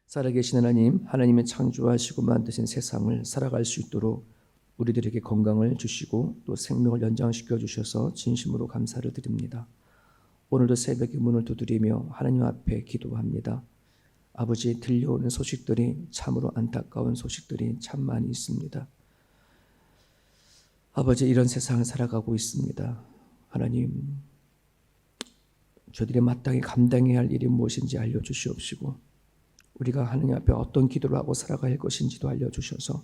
살아계신 하나님, 하나님의 창조하시고 만드신 세상을 살아갈 수 있도록 우리들에게 건강을 주시고 또 생명을 연장시켜 주셔서 진심으로 감사를 드립니다. 오늘도 새벽에 문을 두드리며 하나님 앞에 기도합니다. 아버지, 들려오는 소식들이 참으로 안타까운 소식들이 참 많이 있습니다. 아버지, 이런 세상을 살아가고 있습니다. 하나님, 저들이 마땅히 감당해야 할 일이 무엇인지 알려주시옵시고 우리가 하나님 앞에 어떤 기도를 하고 살아가야 할 것인지도 알려주셔서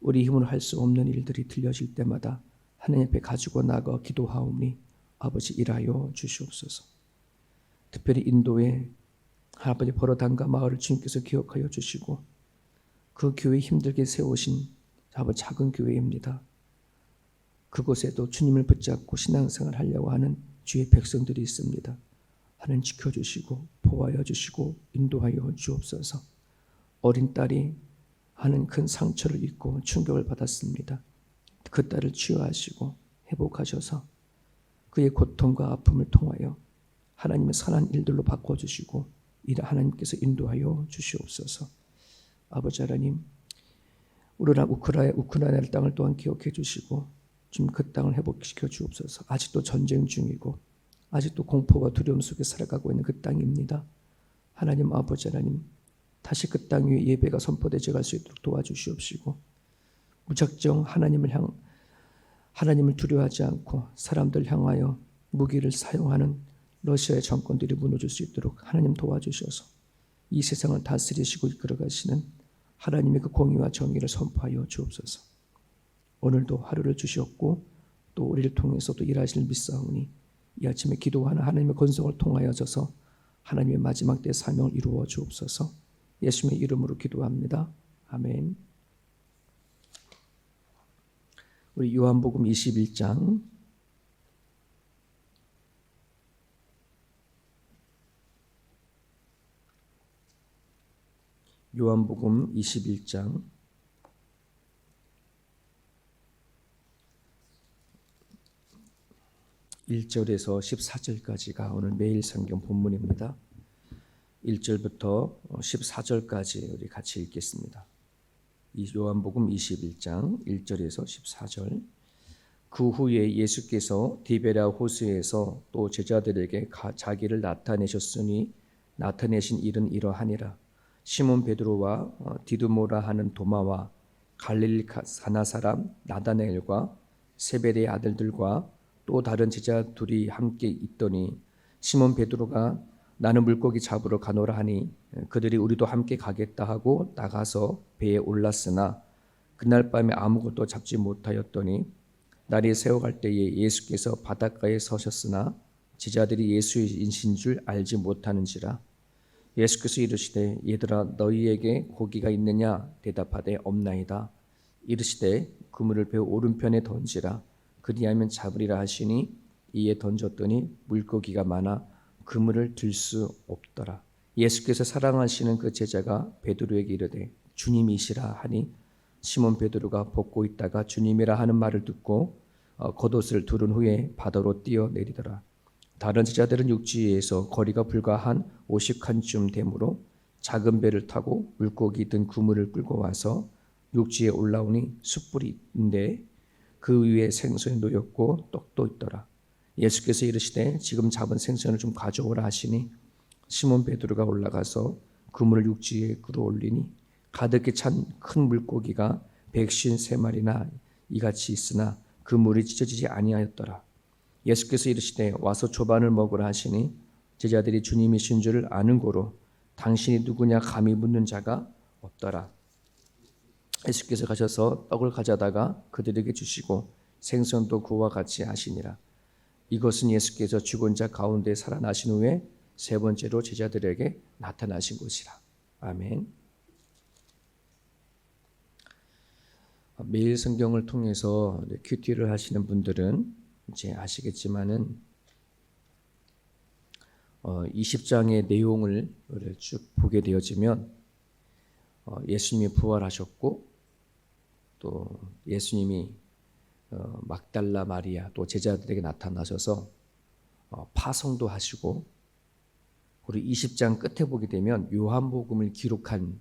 우리 힘으로 할 수 없는 일들이 들려질 때마다 하나님 앞에 가지고 나가 기도하오니 아버지 일하여 주시옵소서. 특별히 인도에 아버지 버러단가 마을을 주님께서 기억하여 주시고 그 교회 힘들게 세우신 아버지 작은 교회입니다. 그곳에도 주님을 붙잡고 신앙생활을 하려고 하는 주의 백성들이 있습니다. 하나님 지켜주시고 보호하여 주시고 인도하여 주옵소서. 어린 딸이 하는 큰 상처를 입고 충격을 받았습니다. 그 딸을 치유하시고 회복하셔서 그의 고통과 아픔을 통하여 하나님의 선한 일들로 바꿔주시고 하나님께서 인도하여 주시옵소서. 아버지 하나님, 우크라이나 땅을 또한 기억해 주시고 지금 그 땅을 회복시켜 주옵소서. 아직도 전쟁 중이고 아직도 공포와 두려움 속에 살아가고 있는 그 땅입니다. 하나님 아버지 하나님, 다시 그 땅 위에 예배가 선포되어 갈 수 있도록 도와주시옵시고 무작정 하나님을 두려워하지 않고 사람들 향하여 무기를 사용하는 러시아의 정권들이 무너질 수 있도록 하나님 도와주셔서 이 세상을 다스리시고 이끌어가시는 하나님의 그 공의와 정의를 선포하여 주옵소서. 오늘도 하루를 주셨고 또 우리를 통해서 또 일하실 믿사오니 이 아침에 기도하는 하나님의 권성을 통하여져서 하나님의 마지막 때 사명을 이루어 주옵소서. 예수님의 이름으로 기도합니다. 아멘. 우리 요한복음 21장 요한복음 21장 1절에서 14절까지가 오늘 매일 성경 본문입니다. 1절부터 14절까지 우리 같이 읽겠습니다. 요한복음 21장 1절에서 14절. 그 후에 예수께서 디베랴 호수에서 또 제자들에게 자기를 나타내셨으니 나타내신 일은 이러하니라. 시몬 베드로와 디두모라 하는 도마와 갈릴리 가나 사람 나다나엘과 세베대의 아들들과 또 다른 제자 둘이 함께 있더니 시몬 베드로가 나는 물고기 잡으러 가노라 하니 그들이 우리도 함께 가겠다 하고 나가서 배에 올랐으나 그날 밤에 아무것도 잡지 못하였더니 날이 새어갈 때에 예수께서 바닷가에 서셨으나 제자들이 예수이신 줄 알지 못하는지라. 예수께서 이르시되 얘들아 너희에게 고기가 있느냐 대답하되 없나이다. 이르시되 그물을 배 오른편에 던지라. 그리하면 잡으리라 하시니 이에 던졌더니 물고기가 많아 그물을 들 수 없더라. 예수께서 사랑하시는 그 제자가 베드로에게 이르되 주님이시라 하니 시몬 베드로가 벗고 있다가 주님이라 하는 말을 듣고 겉옷을 두른 후에 바다로 뛰어내리더라. 다른 제자들은 육지에서 거리가 불과 한 50칸쯤 되므로 작은 배를 타고 물고기 든 그물을 끌고 와서 육지에 올라오니 숯불인데 그 위에 생선이 놓였고 떡도 있더라. 예수께서 이르시되 지금 잡은 생선을 좀 가져오라 하시니 시몬 베드로가 올라가서 그물을 육지에 끌어올리니 가득히 찬 큰 물고기가 153마리나 이같이 있으나 그 물이 찢어지지 아니하였더라. 예수께서 이르시되 와서 조반을 먹으라 하시니 제자들이 주님이신 줄 아는 고로 당신이 누구냐 감히 묻는 자가 없더라. 예수께서 가셔서 떡을 가져다가 그들에게 주시고 생선도 그와 같이 하시니라. 이것은 예수께서 죽은 자 가운데 살아나신 후에 세 번째로 제자들에게 나타나신 것이라. 아멘. 매일 성경을 통해서 큐티를 하시는 분들은 이제 아시겠지만은 20장의 내용을 쭉 보게 되어지면 예수님이 부활하셨고 또 예수님이 막달라 마리아 또 제자들에게 나타나셔서 파송도 하시고 우리 20장 끝에 보게 되면 요한복음을 기록한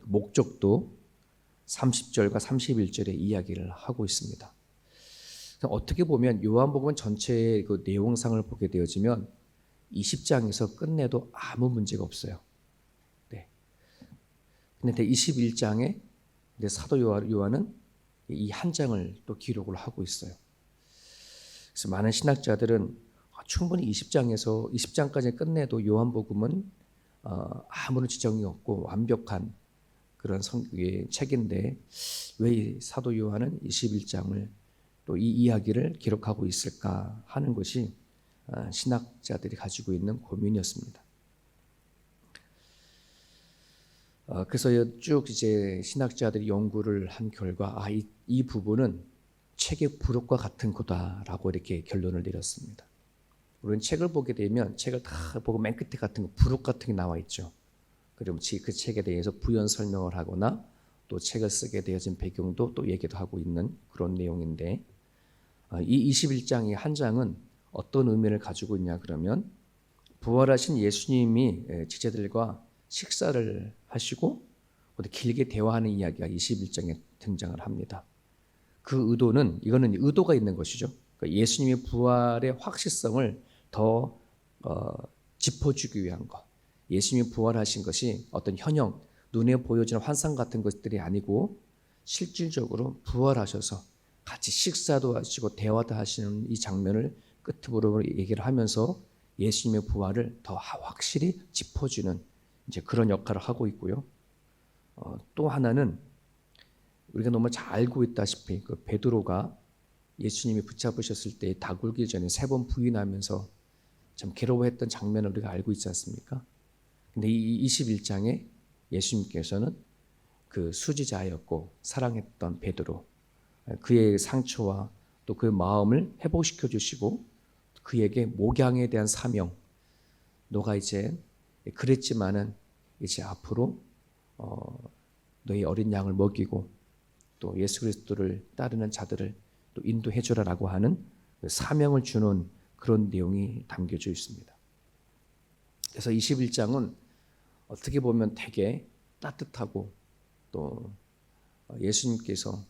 목적도 30절과 31절의 이야기를 하고 있습니다. 어떻게 보면 요한복음 전체의 그 내용상을 보게 되어지면 20장에서 끝내도 아무 문제가 없어요. 네. 근데 21장에 사도 요한은 이 한 장을 또 기록을 하고 있어요. 그래서 많은 신학자들은 충분히 20장까지 끝내도 요한복음은 아무런 지정이 없고 완벽한 그런 책인데 왜 사도 요한은 21장을 또 이 이야기를 기록하고 있을까 하는 것이 신학자들이 가지고 있는 고민이었습니다. 그래서 쭉 이제 신학자들이 연구를 한 결과 이 부분은 책의 부록과 같은 거다라고 이렇게 결론을 내렸습니다. 우리는 책을 보게 되면 책을 다 보고 맨 끝에 같은 거 부록 같은 게 나와 있죠. 그럼 그 책에 대해서 부연 설명을 하거나 또 책을 쓰게 되어진 배경도 또 얘기도 하고 있는 그런 내용인데 이 21장의 한 장은 어떤 의미를 가지고 있냐 그러면 부활하신 예수님이 제자들과 식사를 하시고 길게 대화하는 이야기가 21장에 등장을 합니다. 그 의도는 이거는 의도가 있는 것이죠. 그러니까 예수님의 부활의 확실성을 더 짚어주기 위한 것. 예수님이 부활하신 것이 어떤 현형, 눈에 보여지는 환상 같은 것들이 아니고 실질적으로 부활하셔서 같이 식사도 하시고 대화도 하시는 이 장면을 끝으로 얘기를 하면서 예수님의 부활을 더 확실히 짚어주는 이제 그런 역할을 하고 있고요. 또 하나는 우리가 너무 잘 알고 있다시피 그 베드로가 예수님이 붙잡으셨을 때 다 굴기 전에 3번 부인하면서 참 괴로워했던 장면을 우리가 알고 있지 않습니까? 근데 이 21장에 예수님께서는 그 수지자였고 사랑했던 베드로, 그의 상처와 또 그 마음을 회복시켜 주시고 그에게 목양에 대한 사명, 너가 이제 그랬지만은 이제 앞으로 너희 어린 양을 먹이고 또 예수 그리스도를 따르는 자들을 또 인도해 주라라고 하는 사명을 주는 그런 내용이 담겨져 있습니다. 그래서 21장은 어떻게 보면 되게 따뜻하고 또 예수님께서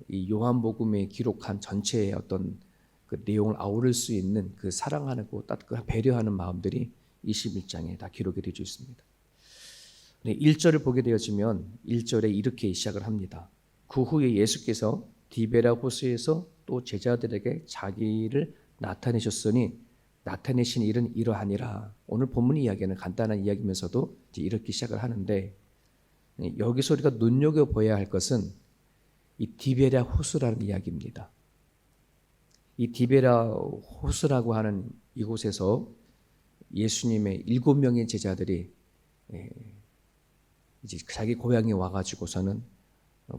이 요한복음에 기록한 전체의 어떤 그 내용을 아우를 수 있는 그 사랑하고 따뜻하고 배려하는 마음들이 21장에 다 기록이 되어 있습니다. 1절을 보게 되어지면 1절에 이렇게 시작을 합니다. 그 후에 예수께서 디베라 호수에서 또 제자들에게 자기를 나타내셨으니 나타내신 일은 이러하니라. 오늘 본문 이야기는 간단한 이야기면서도 이렇게 시작을 하는데 여기서 우리가 눈여겨봐야 할 것은 이 디베라 호수라는 이야기입니다. 이 디베라 호수라고 하는 이곳에서 예수님의 7명의 제자들이 이제 자기 고향에 와가지고서는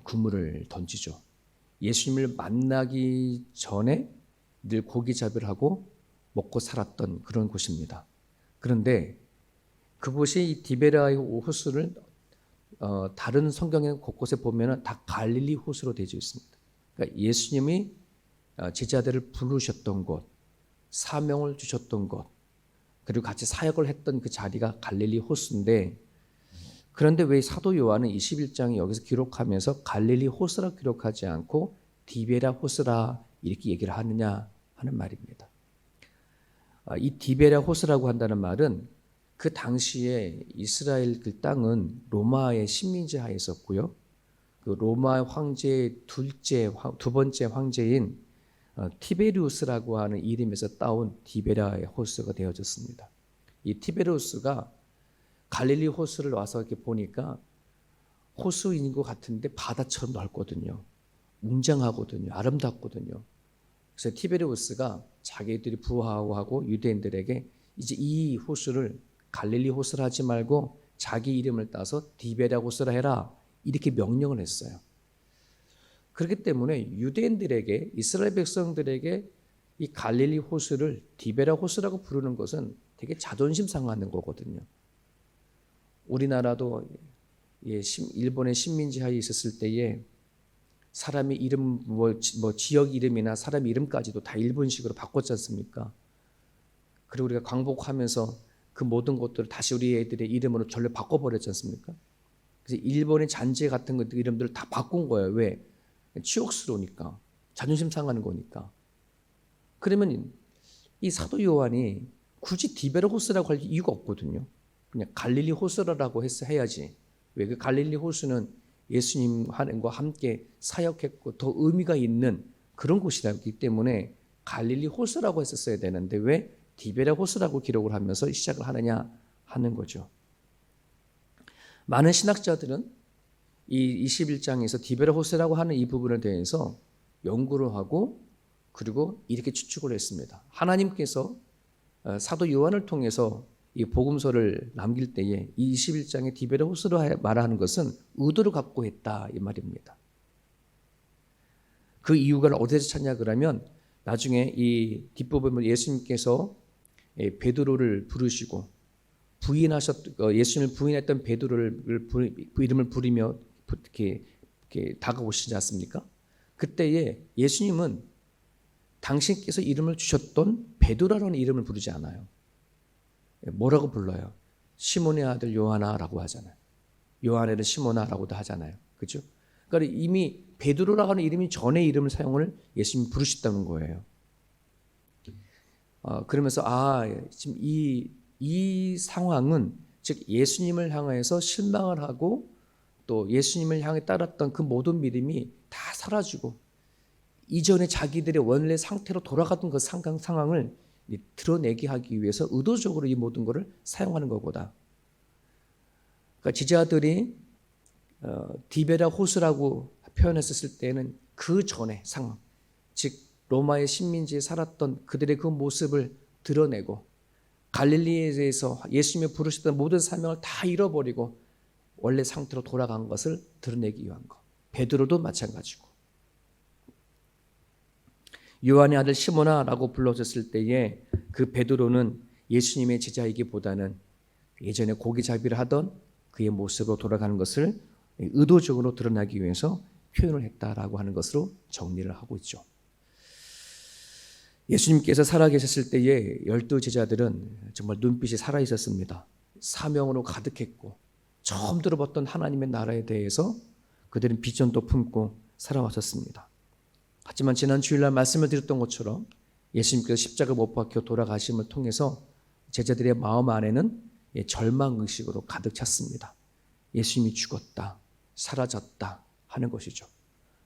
그물을 던지죠. 예수님을 만나기 전에 늘 고기잡이를 하고 먹고 살았던 그런 곳입니다. 그런데 그곳이 이 디베라 호수를 다른 성경의 곳곳에 보면 다 갈릴리 호수로 되어 있습니다. 그러니까 예수님이 제자들을 부르셨던 곳, 사명을 주셨던 곳, 그리고 같이 사역을 했던 그 자리가 갈릴리 호수인데 그런데 왜 사도 요한은 21장에 여기서 기록하면서 갈릴리 호수라 기록하지 않고 디베라 호수라 이렇게 얘기를 하느냐 하는 말입니다. 이 디베라 호수라고 한다는 말은 그 당시에 이스라엘 그 땅은 로마의 식민지 하에 있었고요. 그 로마 황제의 두 번째 황제인 티베리우스라고 하는 이름에서 따온 디베라 호수가 되어졌습니다. 이 티베리우스가 갈릴리 호수를 와서 이렇게 보니까 호수인 것 같은데 바다처럼 넓거든요. 웅장하거든요. 아름답거든요. 그래서 티베리우스가 자기들이 부하고 유대인들에게 이제 이 호수를 갈릴리 호수라 하지 말고 자기 이름을 따서 디베라 호수라 해라 이렇게 명령을 했어요. 그렇기 때문에 유대인들에게 이스라엘 백성들에게 이 갈릴리 호수를 디베라 호수라고 부르는 것은 되게 자존심 상하는 거거든요. 우리나라도 일본의 식민지 하에 있었을 때에 사람의 이름 뭐 지역 이름이나 사람 이름까지도 다 일본식으로 바꿨지 않습니까? 그리고 우리가 광복하면서 그 모든 것들을 다시 우리 애들의 이름으로 전혀 바꿔버렸지 않습니까? 그래서 일본의 잔재 같은 것들 이름들을 다 바꾼 거예요. 왜? 치욕스러우니까, 자존심 상하는 거니까. 그러면 이 사도 요한이 굳이 디베르 호수라고 할 이유가 없거든요. 그냥 갈릴리 호수라고 해야지. 왜? 그 갈릴리 호수는 예수님과 함께 사역했고 더 의미가 있는 그런 곳이기 때문에 갈릴리 호수라고 했었어야 되는데 왜 디베레 호수라고 기록을 하면서 시작을 하느냐 하는 거죠. 많은 신학자들은 이 21장에서 디베레 호수라고 하는 이 부분에 대해서 연구를 하고 그리고 이렇게 추측을 했습니다. 하나님께서 사도 요한을 통해서 이 복음서를 남길 때에 이 21장의 디베레 호수로 말하는 것은 의도를 갖고 했다 이 말입니다. 그 이유가 어디서 찾냐 그러면 나중에 이 뒷부분을 예수님께서 베드로를 부르시고 예수님을 부인했던 베드로를 이름을 부리며 이렇게 다가오시지 않습니까? 그때에 예수님은 당신께서 이름을 주셨던 베드로라는 이름을 부르지 않아요. 뭐라고 불러요? 시몬의 아들 요하나라고 하잖아요. 요한의 시몬아라고도 하잖아요. 그렇죠? 그러니까 이미 베드로라고 하는 이름이 전에 이름을 사용을 예수님이 부르셨다는 거예요. 그러면서 지금 이 상황은 즉 예수님을 향해서 실망을 하고 또 예수님을 향해 따랐던 그 모든 믿음이 다 사라지고 이전에 자기들의 원래 상태로 돌아갔던 그 상황을 드러내게 하기 위해서 의도적으로 이 모든 것을 사용하는 것보다 그러니까 지자들이 디베라 호수라고 표현했었을 때는 그 전에 상황, 즉 로마의 식민지에 살았던 그들의 그 모습을 드러내고 갈릴리에 대해서 예수님이 부르셨던 모든 사명을 다 잃어버리고 원래 상태로 돌아간 것을 드러내기 위한 것. 베드로도 마찬가지고. 요한의 아들 시몬아라고 불러졌을 때에 그 베드로는 예수님의 제자이기보다는 예전에 고기잡이를 하던 그의 모습으로 돌아가는 것을 의도적으로 드러나기 위해서 표현을 했다라고 하는 것으로 정리를 하고 있죠. 예수님께서 살아계셨을 때에 12 제자들은 정말 눈빛이 살아있었습니다. 사명으로 가득했고 처음 들어봤던 하나님의 나라에 대해서 그들은 비전도 품고 살아왔었습니다. 하지만 지난 주일날 말씀을 드렸던 것처럼 예수님께서 십자가 못 박혀 돌아가심을 통해서 제자들의 마음 안에는 절망의식으로 가득 찼습니다. 예수님이 죽었다, 사라졌다 하는 것이죠.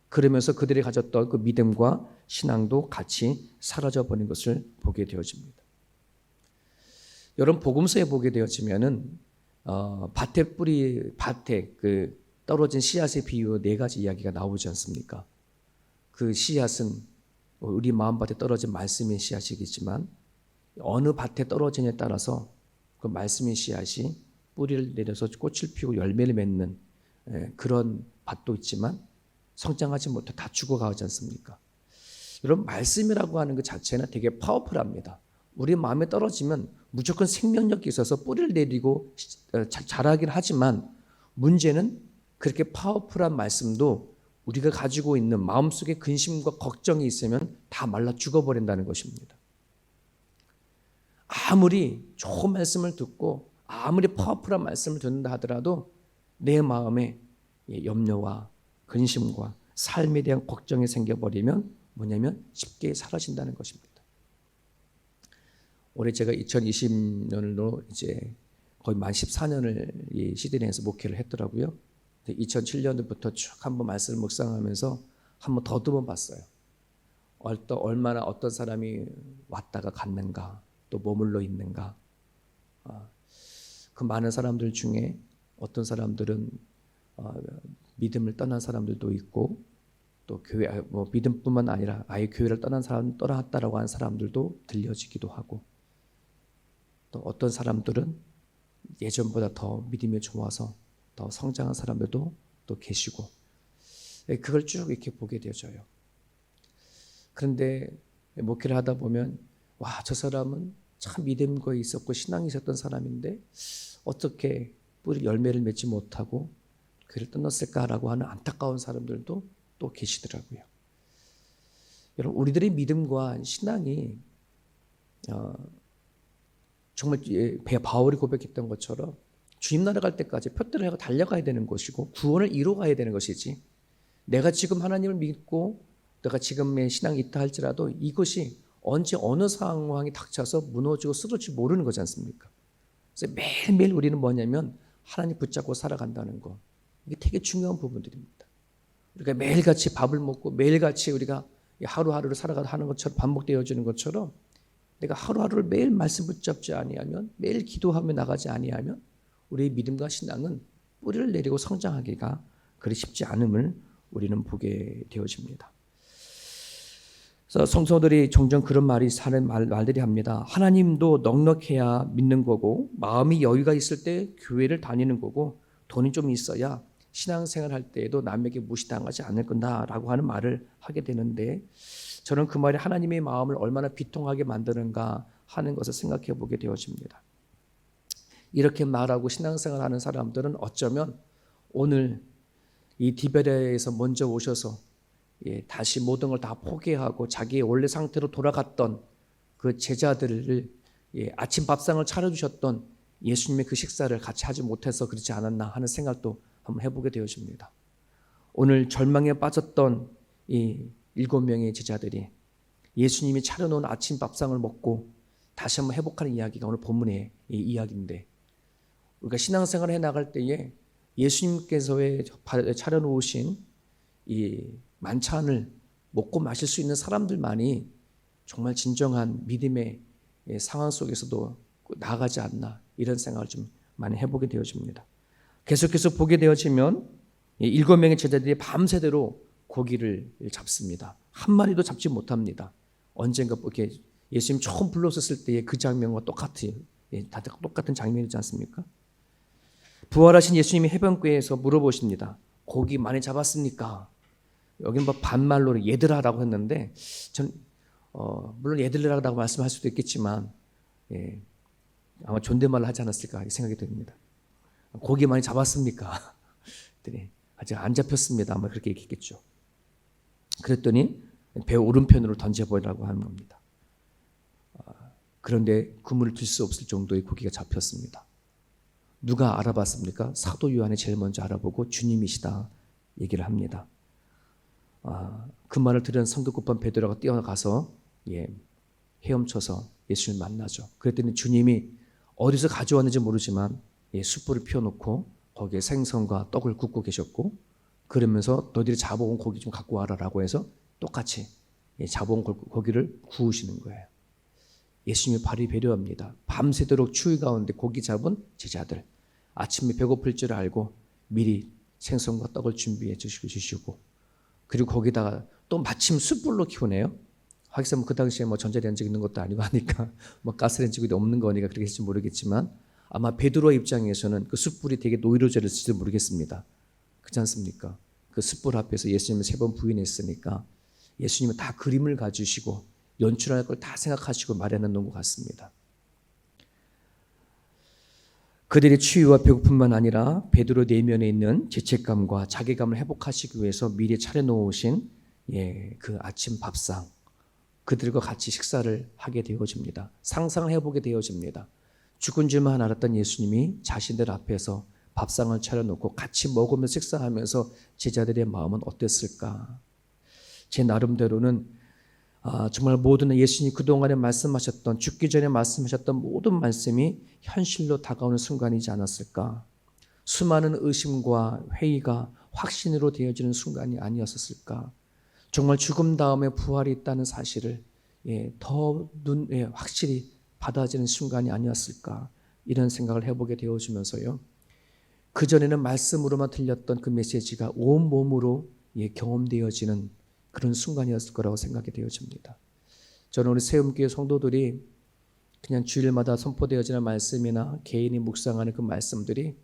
그러면서 그들이 가졌던 그 믿음과 신앙도 같이 사라져버린 것을 보게 되어집니다. 여러분 복음서에 보게 되어지면은 밭에 그 떨어진 씨앗의 비유 4가지 이야기가 나오지 않습니까? 그 씨앗은 우리 마음밭에 떨어진 말씀의 씨앗이겠지만 어느 밭에 떨어지냐에 따라서 그 말씀의 씨앗이 뿌리를 내려서 꽃을 피우고 열매를 맺는 그런 밭도 있지만 성장하지 못해 다 죽어가지 않습니까? 여러분 말씀이라고 하는 것 자체는 되게 파워풀합니다. 우리 마음에 떨어지면 무조건 생명력이 있어서 뿌리를 내리고 자라긴 하지만 문제는 그렇게 파워풀한 말씀도 우리가 가지고 있는 마음속에 근심과 걱정이 있으면 다 말라 죽어버린다는 것입니다. 아무리 좋은 말씀을 듣고 아무리 파워풀한 말씀을 듣는다 하더라도 내 마음에 염려와 근심과 삶에 대한 걱정이 생겨버리면 뭐냐면 쉽게 사라진다는 것입니다. 올해 제가 2020년으로 이제 거의 만 14년을 이 시드니에서 목회를 했더라고요. 2007년부터 쭉 한번 말씀을 묵상하면서 한번 더듬어 봤어요. 얼마나 어떤 사람이 왔다가 갔는가, 또 머물러 있는가. 그 많은 사람들 중에 어떤 사람들은 믿음을 떠난 사람들도 있고, 또 교회 믿음뿐만 아니라 아예 교회를 떠났다라고 하는 사람들도 들려지기도 하고, 또 어떤 사람들은 예전보다 더 믿음이 좋아서 더 성장한 사람들도 또 계시고, 그걸 쭉 이렇게 보게 되어져요. 그런데 목회를 하다 보면 와, 저 사람은 참 믿음과 있었고 신앙이 있었던 사람인데 어떻게 뿌리 열매를 맺지 못하고 교회를 떠났을까라고 하는 안타까운 사람들도 또 계시더라고요. 여러분, 우리들의 믿음과 신앙이 정말 바울이 고백했던 것처럼 주님 나라 갈 때까지 표대를 하고 달려가야 되는 것이고 구원을 이루어가야 되는 것이지, 내가 지금 하나님을 믿고 내가 지금의 신앙이 있다 할지라도 이것이 언제 어느 상황이 닥쳐서 무너지고 쓰러질지 모르는 거지 않습니까? 그래서 매일매일 우리는 뭐냐면 하나님 붙잡고 살아간다는 거, 이게 되게 중요한 부분들입니다. 우리가 매일같이 밥을 먹고 매일같이 우리가 하루하루를 살아가는 것처럼 반복되어지는 것처럼, 내가 하루하루를 매일 말씀 붙잡지 아니하면, 매일 기도하며 나가지 아니하면 우리의 믿음과 신앙은 뿌리를 내리고 성장하기가 그리 쉽지 않음을 우리는 보게 되어집니다. 그래서 성도들이 종종 그런 말이 사는 말들이 합니다. 하나님도 넉넉해야 믿는 거고, 마음이 여유가 있을 때 교회를 다니는 거고, 돈이 좀 있어야 신앙생활 할 때에도 남에게 무시당하지 않을 건다라고 하는 말을 하게 되는데, 저는 그 말이 하나님의 마음을 얼마나 비통하게 만드는가 하는 것을 생각해 보게 되어집니다. 이렇게 말하고 신앙생활 하는 사람들은 어쩌면 오늘 이 디베레에서 먼저 오셔서 다시 모든 걸 다 포기하고 자기의 원래 상태로 돌아갔던 그 제자들을, 아침 밥상을 차려주셨던 예수님의 그 식사를 같이 하지 못해서 그렇지 않았나 하는 생각도 한번 해보게 되어집니다. 오늘 절망에 빠졌던 이 7명의 제자들이 예수님이 차려놓은 아침 밥상을 먹고 다시 한번 회복하는 이야기가 오늘 본문의 이야기인데, 우리가 신앙생활을 해나갈 때에 예수님께서 차려놓으신 이 만찬을 먹고 마실 수 있는 사람들만이 정말 진정한 믿음의 상황 속에서도 나아가지 않나, 이런 생각을 좀 많이 해보게 되어집니다. 계속해서 보게 되어지면 7명의 제자들이 밤새도록 고기를 잡습니다. 한 마리도 잡지 못합니다. 언젠가 이렇게 예수님 처음 불렀었을 때의 그 장면과 다들 똑같은 장면이지 않습니까? 부활하신 예수님이 해변가에서 물어보십니다. 고기 많이 잡았습니까? 여기는 뭐 반말로 얘들아라고 했는데, 전 물론 얘들아라고 말씀할 수도 있겠지만 아마 존댓말을 하지 않았을까 생각이 듭니다. 고기 많이 잡았습니까? 그랬더니 아직 안 잡혔습니다. 아마 그렇게 얘기했겠죠. 그랬더니 배 오른편으로 던져버리라고 하는 겁니다. 그런데 그물을 들 수 없을 정도의 고기가 잡혔습니다. 누가 알아봤습니까? 사도 요한이 제일 먼저 알아보고 주님이시다 얘기를 합니다. 그 말을 들은 성도급한 베드로가 뛰어가서 헤엄쳐서 예수님을 만나죠. 그랬더니 주님이 어디서 가져왔는지 모르지만 숯불을 피워놓고 거기에 생선과 떡을 굽고 계셨고, 그러면서 너희들이 잡아온 고기 좀 갖고 와라라고 해서 똑같이 잡아온 고기를 구우시는 거예요. 예수님이 발이 배려합니다. 밤새도록 추위 가운데 고기 잡은 제자들, 아침에 배고플 줄 알고 미리 생선과 떡을 준비해 주시고, 그리고 거기다가 또 마침 숯불로 키우네요. 하기사 그 당시에 전자레인지 있는 것도 아니고 하니까 가스레인지가 없는 거니까 그렇게 했을지 모르겠지만, 아마 베드로 입장에서는 그 숯불이 되게 노이로제일지도 모르겠습니다. 그렇지 않습니까? 그 숯불 앞에서 예수님을 3번 부인했으니까 예수님은 다 그림을 가지시고 연출할 걸 다 생각하시고 마련해 놓은 것 같습니다. 그들의 추위와 배고픔만 아니라 베드로 내면에 있는 죄책감과 자괴감을 회복하시기 위해서 미리 차려놓으신 그 아침 밥상, 그들과 같이 식사를 하게 되어집니다. 상상을 해보게 되어집니다. 죽은 줄만 알았던 예수님이 자신들 앞에서 밥상을 차려놓고 같이 먹으면서 식사하면서 제자들의 마음은 어땠을까? 제 나름대로는 정말 모든 예수님이 그동안에 말씀하셨던, 죽기 전에 말씀하셨던 모든 말씀이 현실로 다가오는 순간이지 않았을까? 수많은 의심과 회의가 확신으로 되어지는 순간이 아니었을까? 정말 죽음 다음에 부활이 있다는 사실을 더 확실히 받아지는 순간이 아니었을까? 이런 생각을 해보게 되어지면서요, 그전에는 말씀으로만 들렸던 그 메시지가 온몸으로 경험되어지는 그런 순간이었을 거라고 생각이 되어집니다. 저는 우리 세움교회 성도들이 그냥 주일마다 선포되어지는 말씀이나 개인이 묵상하는 그 말씀들이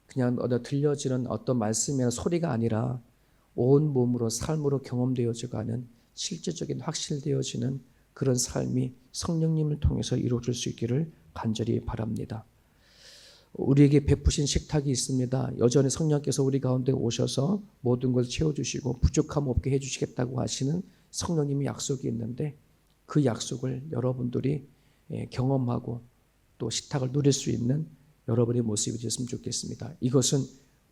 그냥 들려지는 어떤 말씀이나 소리가 아니라 온몸으로 삶으로 경험되어져가는 실제적인 확실되어지는 그런 삶이 성령님을 통해서 이루어질 수 있기를 간절히 바랍니다. 우리에게 베푸신 식탁이 있습니다. 여전히 성령께서 우리 가운데 오셔서 모든 것을 채워주시고 부족함 없게 해주시겠다고 하시는 성령님의 약속이 있는데, 그 약속을 여러분들이 경험하고 또 식탁을 누릴 수 있는 여러분의 모습이 되었으면 좋겠습니다. 이것은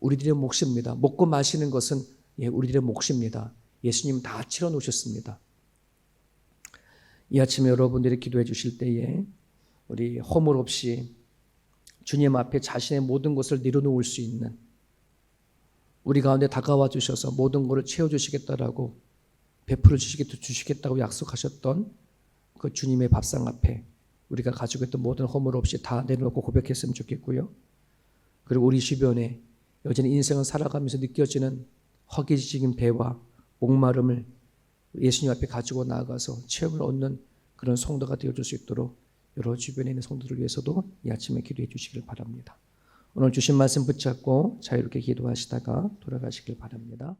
우리들의 몫입니다. 먹고 마시는 것은 우리들의 몫입니다. 예수님 다 치러 놓으셨습니다. 이 아침에 여러분들이 기도해 주실 때에 우리 허물 없이 주님 앞에 자신의 모든 것을 내려놓을 수 있는, 우리 가운데 다가와 주셔서 모든 것을 채워주시겠다라고 베풀어 주시겠다고 약속하셨던 그 주님의 밥상 앞에 우리가 가지고 있던 모든 허물 없이 다 내려놓고 고백했으면 좋겠고요. 그리고 우리 주변에 여전히 인생을 살아가면서 느껴지는 허기지긴 배와 목마름을 예수님 앞에 가지고 나아가서 체험을 얻는 그런 성도가 되어줄 수 있도록 여러 주변에 있는 성도들을 위해서도 이 아침에 기도해 주시길 바랍니다. 오늘 주신 말씀 붙잡고 자유롭게 기도하시다가 돌아가시길 바랍니다.